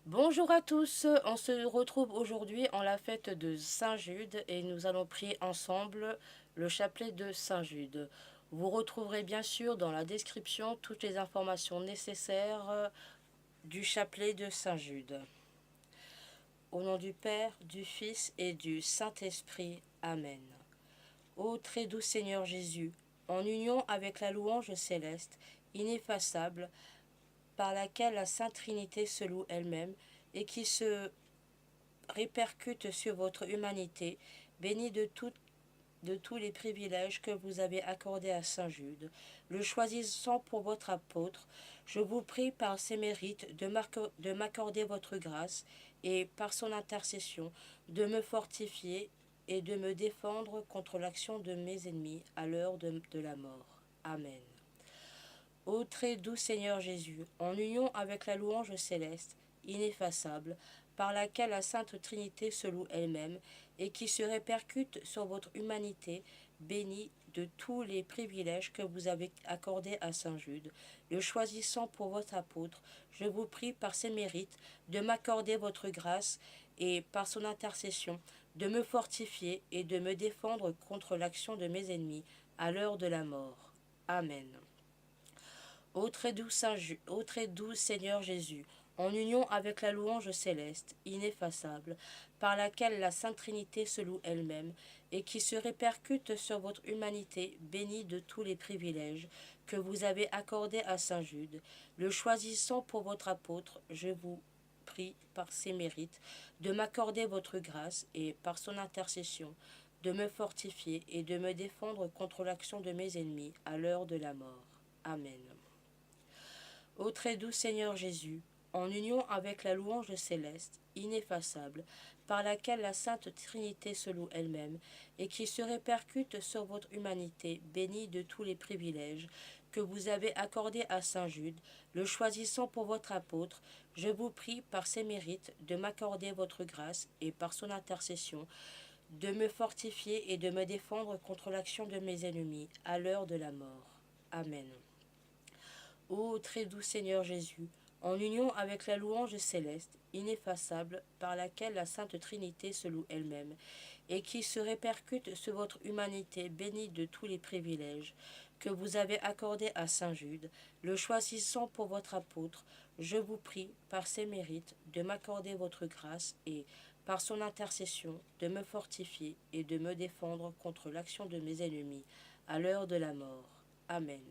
Bonjour à tous, on se retrouve aujourd'hui en la fête de Saint-Jude et nous allons prier ensemble le chapelet de Saint-Jude. Vous retrouverez bien sûr dans la description toutes les informations nécessaires du chapelet de Saint-Jude. Au nom du Père, du Fils et du Saint-Esprit. Amen. Ô très doux Seigneur Jésus, en union avec la louange céleste, ineffaçable, par laquelle la Sainte Trinité se loue elle-même et qui se répercute sur votre humanité, bénie de tous les privilèges que vous avez accordés à Saint Jude, le choisissant pour votre apôtre, je vous prie par ses mérites de m'accorder votre grâce et par son intercession de me fortifier et de me défendre contre l'action de mes ennemis à l'heure de la mort. Amen. Ô très doux Seigneur Jésus, en union avec la louange céleste, ineffaçable, par laquelle la Sainte Trinité se loue elle-même, et qui se répercute sur votre humanité, bénie de tous les privilèges que vous avez accordés à Saint Jude, le choisissant pour votre apôtre, je vous prie par ses mérites de m'accorder votre grâce et par son intercession de me fortifier et de me défendre contre l'action de mes ennemis à l'heure de la mort. Amen. Ô très doux Seigneur Jésus, en union avec la louange céleste, ineffaçable, par laquelle la Sainte Trinité se loue elle-même, et qui se répercute sur votre humanité, bénie de tous les privilèges que vous avez accordés à Saint Jude, le choisissant pour votre apôtre, je vous prie par ses mérites de m'accorder votre grâce et par son intercession de me fortifier et de me défendre contre l'action de mes ennemis à l'heure de la mort. Amen. Ô très doux Seigneur Jésus, en union avec la louange céleste, ineffaçable, par laquelle la Sainte Trinité se loue elle-même, et qui se répercute sur votre humanité, bénie de tous les privilèges que vous avez accordés à Saint Jude, le choisissant pour votre apôtre, je vous prie par ses mérites de m'accorder votre grâce et par son intercession, de me fortifier et de me défendre contre l'action de mes ennemis à l'heure de la mort. Amen. Ô très doux Seigneur Jésus, en union avec la louange céleste, ineffaçable, par laquelle la Sainte Trinité se loue elle-même, et qui se répercute sur votre humanité bénie de tous les privilèges que vous avez accordés à Saint Jude, le choisissant pour votre apôtre, je vous prie, par ses mérites, de m'accorder votre grâce et, par son intercession, de me fortifier et de me défendre contre l'action de mes ennemis à l'heure de la mort. Amen.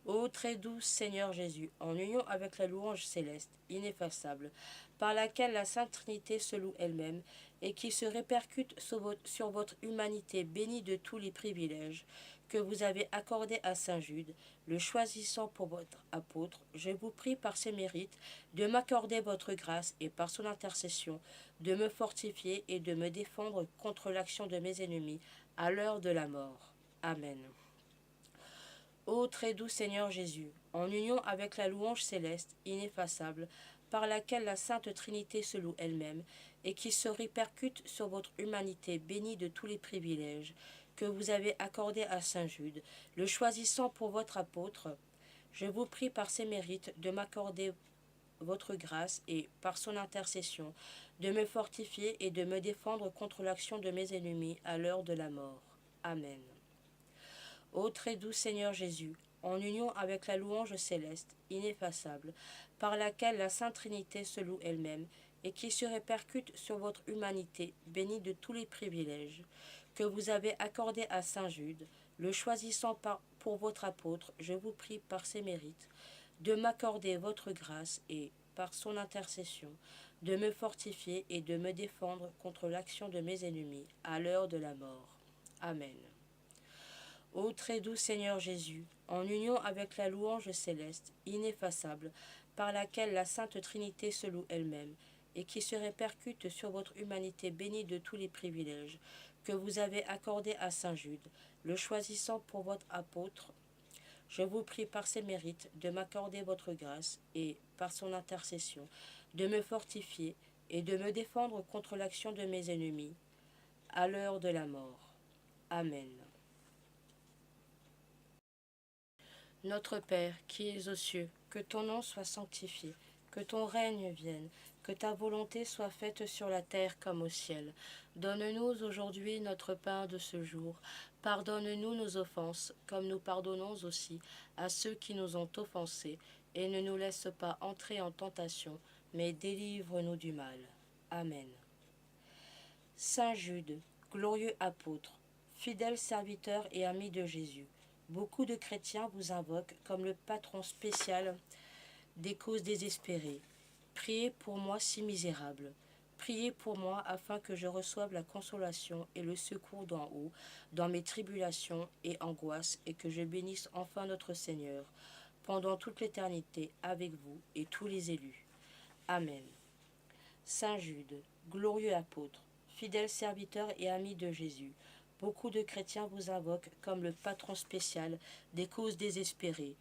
Ô très doux Seigneur Jésus, en union avec la louange céleste, ineffaçable, par laquelle la Sainte Trinité se loue elle-même, et qui se répercute sur votre humanité bénie de tous les privilèges que vous avez accordés à Saint Jude, le choisissant pour votre apôtre, je vous prie par ses mérites de m'accorder votre grâce et par son intercession de me fortifier et de me défendre contre l'action de mes ennemis à l'heure de la mort. Amen. Ô très doux Seigneur Jésus, en union avec la louange céleste, ineffaçable, par laquelle la Sainte Trinité se loue elle-même, et qui se répercute sur votre humanité bénie de tous les privilèges que vous avez accordés à Saint Jude, le choisissant pour votre apôtre, je vous prie par ses mérites de m'accorder votre grâce et, par son intercession, de me fortifier et de me défendre contre l'action de mes ennemis à l'heure de la mort. Amen. Ô très doux Seigneur Jésus, en union avec la louange céleste, ineffaçable, par laquelle la Sainte Trinité se loue elle-même, et qui se répercute sur votre humanité, bénie de tous les privilèges que vous avez accordés à Saint Jude, le choisissant pour votre apôtre, je vous prie par ses mérites, de m'accorder votre grâce et, par son intercession, de me fortifier et de me défendre contre l'action de mes ennemis à l'heure de la mort. Amen. Ô très doux Seigneur Jésus, en union avec la louange céleste, ineffaçable, par laquelle la Sainte Trinité se loue elle-même, et qui se répercute sur votre humanité bénie de tous les privilèges que vous avez accordés à Saint Jude, le choisissant pour votre apôtre, je vous prie par ses mérites de m'accorder votre grâce et, par son intercession, de me fortifier et de me défendre contre l'action de mes ennemis, à l'heure de la mort. Amen. Notre Père, qui es aux cieux, que ton nom soit sanctifié, Que ton règne vienne, que ta volonté soit faite sur la terre comme au ciel. Donne-nous aujourd'hui notre pain de ce jour. Pardonne-nous nos offenses, comme nous pardonnons aussi à ceux qui nous ont offensés. Et ne nous laisse pas entrer en tentation, mais délivre-nous du mal. Amen. Saint Jude, glorieux apôtre, fidèle serviteur et ami de Jésus, beaucoup de chrétiens vous invoquent comme le patron spécial des causes désespérées. Priez pour moi si misérable. Priez pour moi afin que je reçoive la consolation et le secours d'en haut dans mes tribulations et angoisses et que je bénisse enfin notre Seigneur pendant toute l'éternité avec vous et tous les élus. Amen. Saint Jude, glorieux apôtre, fidèle serviteur et ami de Jésus, beaucoup de chrétiens vous invoquent comme le patron spécial des causes désespérées.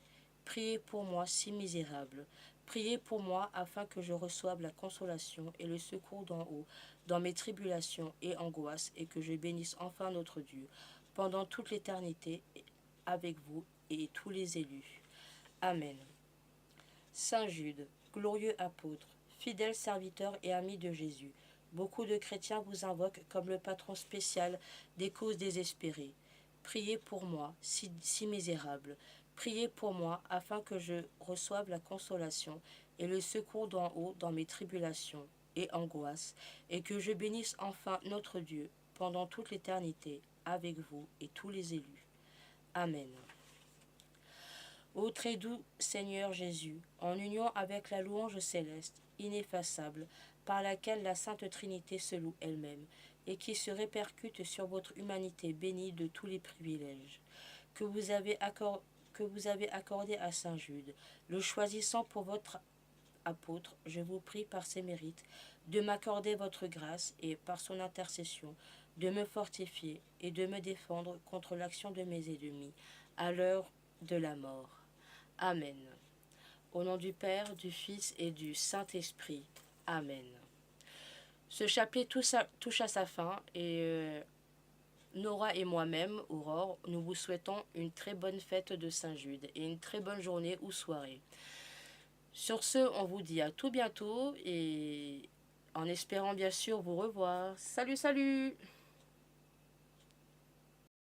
Priez pour moi si misérable. Priez pour moi afin que je reçoive la consolation et le secours d'en haut dans mes tribulations et angoisses et que je bénisse enfin notre Dieu pendant toute l'éternité avec vous et tous les élus. Amen. Saint Jude, glorieux apôtre, fidèle serviteur et ami de Jésus, beaucoup de chrétiens vous invoquent comme le patron spécial des causes désespérées. Priez pour moi, si misérable. Priez pour moi afin que je reçoive la consolation et le secours d'en haut dans mes tribulations et angoisses, et que je bénisse enfin notre Dieu pendant toute l'éternité avec vous et tous les élus. Amen. Ô très doux Seigneur Jésus, en union avec la louange céleste, ineffaçable, par laquelle la Sainte Trinité se loue elle-même, et qui se répercute sur votre humanité bénie de tous les privilèges, que vous avez accordé à Saint Jude, le choisissant pour votre apôtre, je vous prie par ses mérites de m'accorder votre grâce et, par son intercession, de me fortifier et de me défendre contre l'action de mes ennemis à l'heure de la mort. Amen. Au nom du Père, du Fils et du Saint-Esprit. Amen. Ce chapelet touche à sa fin et Nora et moi-même, Aurore, nous vous souhaitons une très bonne fête de Saint-Jude et une très bonne journée ou soirée. Sur ce, on vous dit à tout bientôt et en espérant bien sûr vous revoir. Salut, salut!